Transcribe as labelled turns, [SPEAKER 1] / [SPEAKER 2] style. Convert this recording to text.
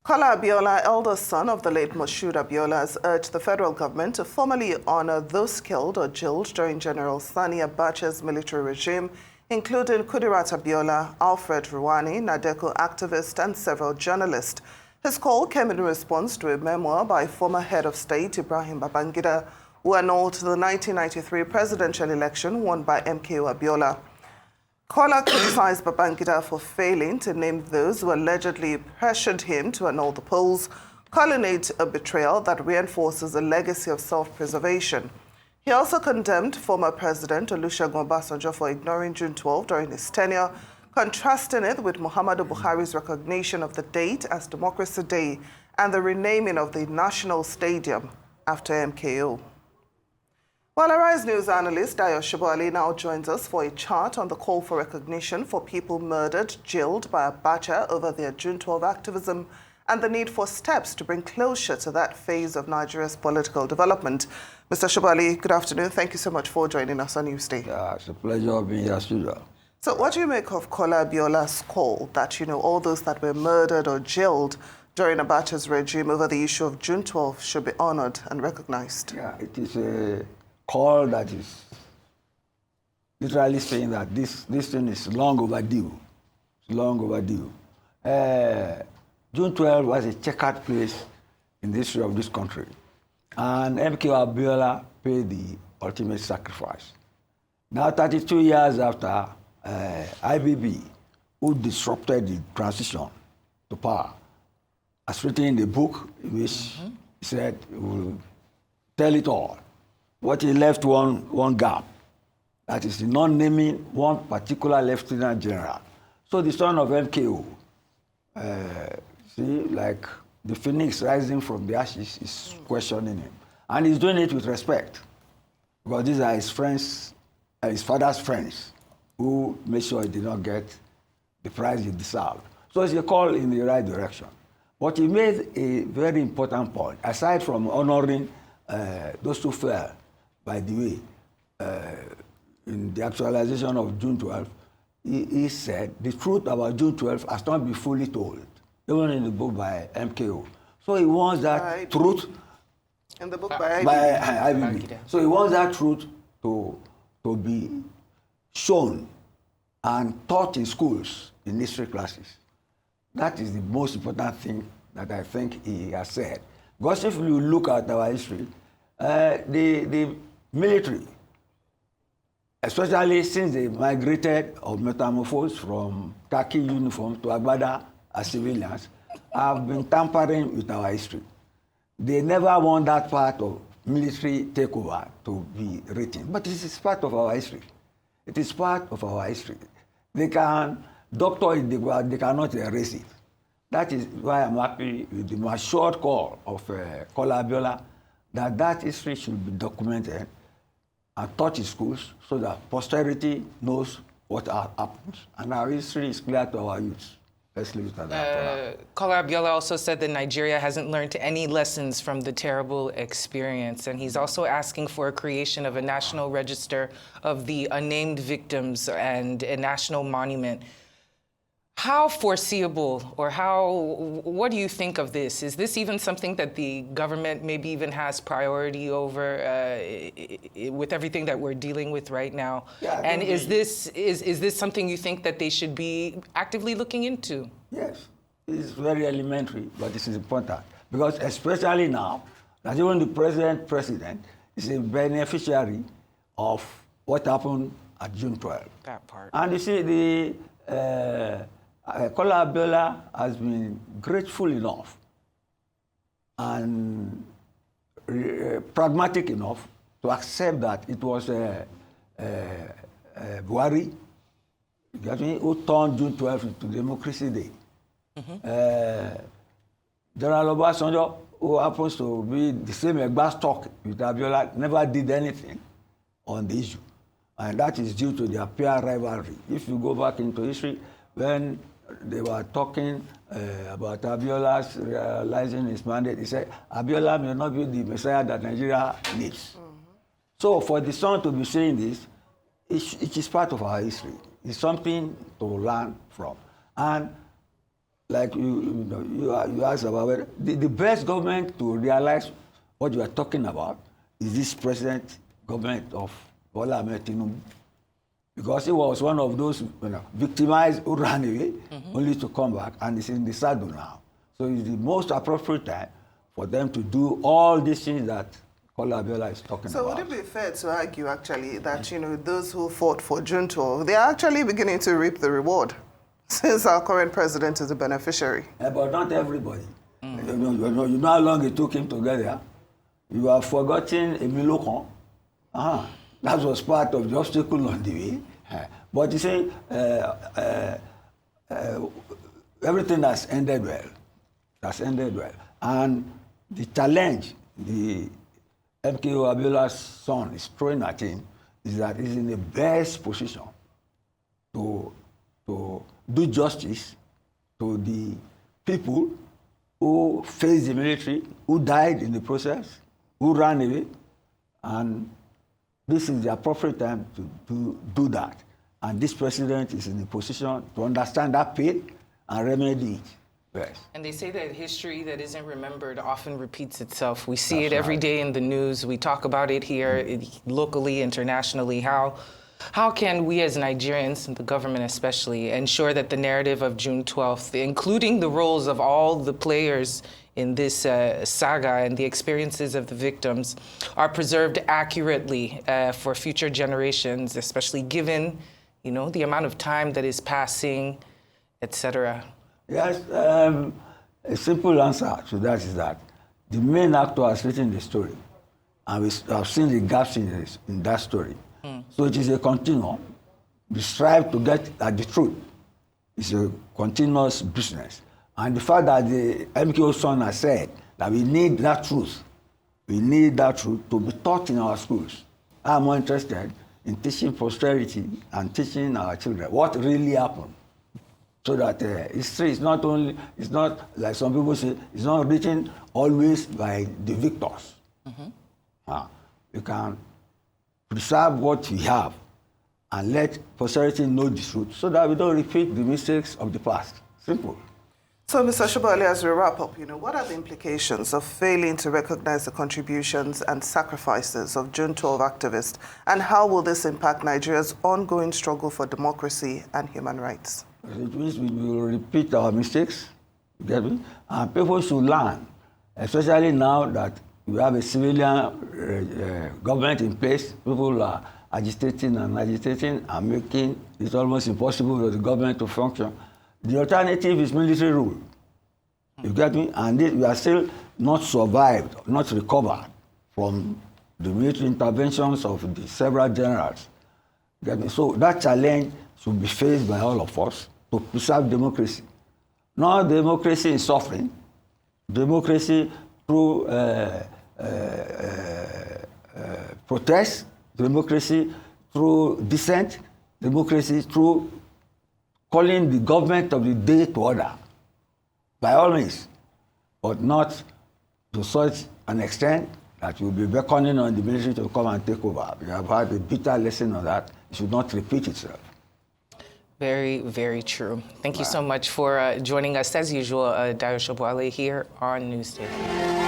[SPEAKER 1] Kola Abiola, eldest son of the late Moshood Abiola, has urged the federal government to formally honor those killed or jailed during General Sani Abacha's military regime, including Kudirat Abiola, Alfred Ruwani, Nadeko activist, and several journalists. His call came in response to a memoir by former head of state Ibrahim Babangida, who annulled the 1993 presidential election won by MKO Abiola. Kola criticized Babangida for failing to name those who allegedly pressured him to annul the polls, calling it a betrayal that reinforces a legacy of self-preservation. He also condemned former President Olusegun Obasanjo for ignoring June 12 during his tenure, contrasting it with Muhammadu Buhari's recognition of the date as Democracy Day and the renaming of the National Stadium after MKO. Well, Arise News analyst Dayo Sobowale now joins us for a chart on the call for recognition for people murdered, jailed by Abacha over their June 12 activism and the need for steps to bring closure to that phase of Nigeria's political development. Mr. Sobowale, good afternoon. Thank you so much for joining us on Newsday.
[SPEAKER 2] Yeah, it's a pleasure being here, studio.
[SPEAKER 1] So what do you make of Kola Abiola's call that, all those that were murdered or jailed during Abacha's regime over the issue of June 12 should be honored and recognized?
[SPEAKER 2] Yeah, it is a call that is literally saying that this thing is long overdue. It's long overdue. June 12 was a checkered place in the history of this country. And MKO Abiola paid the ultimate sacrifice. Now, 32 years after IBB, who disrupted the transition to power, has written in the book in which he said he will tell it all. What he left one gap, that is the non-naming one particular lieutenant general. So the son of MKO, like the phoenix rising from the ashes, is questioning him. And he's doing it with respect, because these are his friends, his father's friends, who made sure he did not get the prize he deserved. So it's a call in the right direction. But he made a very important point. Aside from honoring those who fell, by the way, in the actualization of June 12, he said the truth about June 12 has not been fully told, even in the book by MKO. So he wants that truth.
[SPEAKER 1] In the book by
[SPEAKER 2] IBB. So he wants that truth to be shown and taught in schools, in history classes. That is the most important thing that I think he has said. Because if you look at our history, the military, especially since they migrated or metamorphosed from khaki uniform to agbada as civilians, have been tampering with our history. They never want that part of military takeover to be written. But this is part of our history. It is part of our history. They can doctor it, they cannot erase it. That is why I'm happy with the matured call of Kola Abiola that history should be documented and taught in schools so that posterity knows what happened. And our history is clear to our youth. Let's leave it at that.
[SPEAKER 3] Kola Abiola also said that Nigeria hasn't learned any lessons from the terrible experience. And he's also asking for a creation of a national register of the unnamed victims and a national monument. How foreseeable or what do you think of this? Is this even something that the government maybe even has priority over with everything that we're dealing with right now? Yeah, and is this something you think that they should be actively looking into?
[SPEAKER 2] Yes, it's very elementary, but this is important. Because especially now, that even the president is a beneficiary of what happened at June 12.
[SPEAKER 3] That part.
[SPEAKER 2] And you see, Kola Abiola has been grateful enough and pragmatic enough to accept that it was Buhari who turned June 12 into Democracy Day. General Obasanjo, who happens to be the same exact stock with Abiola, never did anything on the issue. And that is due to their peer rivalry. If you go back into history, when they were talking about Abiola's realizing his mandate, he said, Abiola may not be the Messiah that Nigeria needs. So for the son to be saying this, it is part of our history. It's something to learn from. And like you asked about whether the best government to realize what you are talking about is this present government of Bola Ahmed Tinubu. Because he was one of those victimized who ran away only to come back, and is in the saddle now. So it's the most appropriate time for them to do all these things that Abiola is talking about.
[SPEAKER 1] So would it be fair to argue, actually, that those who fought for June 12, they are actually beginning to reap the reward, since our current president is a beneficiary?
[SPEAKER 2] But not everybody. You know how long it took him to get there? You have forgotten Emilokon. That was part of the obstacle on the way. But you see, everything has ended well. That's ended well. And the challenge the MKO Abiola's son is throwing at him is that he's in the best position to do justice to the people who faced the military, who died in the process, who ran away, and this is the appropriate time to do that. And this president is in a position to understand that pain and remedy it. Yes.
[SPEAKER 3] And they say that history that isn't remembered often repeats itself. We see it every day in the news. We talk about it here locally, internationally. How can we as Nigerians, and the government especially, ensure that the narrative of June 12th, including the roles of all the players in this saga and the experiences of the victims, are preserved accurately for future generations, especially given, the amount of time that is passing, etc.?
[SPEAKER 2] Yes, a simple answer to that is that the main actor has written the story, and we have seen the gaps in that story. So it is a continuum. We strive to get at the truth. It's a continuous business. And the fact that the MKO son has said that we need that truth, to be taught in our schools. I'm more interested in teaching posterity and teaching our children what really happened. So that history is not like some people say, it's not written always by the victors. You can preserve what we have and let posterity know the truth so that we don't repeat the mistakes of the past. Simple.
[SPEAKER 1] So, Mr. Sobowale, as we wrap up, what are the implications of failing to recognize the contributions and sacrifices of June 12 activists, and how will this impact Nigeria's ongoing struggle for democracy and human rights?
[SPEAKER 2] It means we will repeat our mistakes, get me? And people should learn, especially now that we have a civilian government in place. People are agitating and making it almost impossible for the government to function. The alternative is military rule. You get me? And we are still not survived, not recovered from the military interventions of the several generals. You get me? So that challenge should be faced by all of us to preserve democracy. Not democracy in suffering, democracy through protest, democracy through dissent, democracy through calling the government of the day to order, by all means, but not to such an extent that we'll be beckoning on the military to come and take over. We have had a bitter lesson on that. It should not repeat itself.
[SPEAKER 3] Very, very true. Thank you so much for joining us, as usual, Dayo Sobowale here on Newsday.